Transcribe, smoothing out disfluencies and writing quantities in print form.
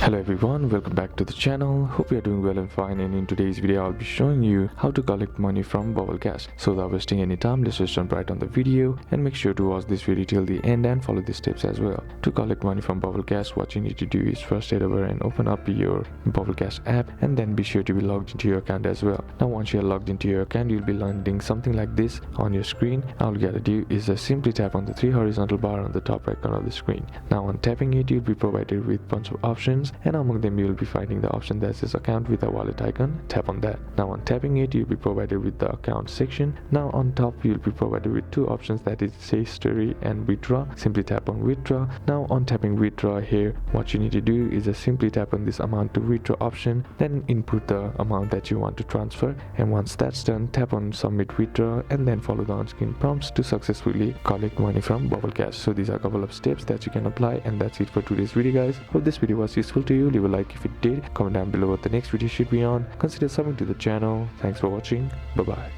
Hello everyone, welcome back to the channel. Hope you are doing well and fine, and in today's video I'll be showing you how to collect money from Bubble Cash. So without wasting any time, let's just jump right on the video and make sure to watch this video till the end and follow the steps as well. To collect money from Bubble Cash, what you need to do is first head over and open up your Bubble Cash app, and then be sure to be logged into your account as well. Now once you are logged into your account, you'll be landing something like this on your screen. All you gotta do is just simply tap on the three horizontal bar on the top right corner of the screen. Now on tapping it, you'll be provided with bunch of options, and among them you'll be finding the option that says account with a wallet icon. Tap on that. Now on tapping it, you'll be provided with the account section. Now on top you'll be provided with two options, that is history and withdraw. Simply tap on withdraw. Now on tapping withdraw here, what you need to do is just simply tap on this amount to withdraw option, then input the amount that you want to transfer, and once that's done, tap on submit withdraw, and then follow the on-screen prompts to successfully collect money from Bubble Cash. So these are a couple of steps that you can apply, and that's it for today's video guys. Hope this video was useful to you. Leave a like if it did, comment down below what the next video should be on, consider subbing to the channel. Thanks for watching, bye bye.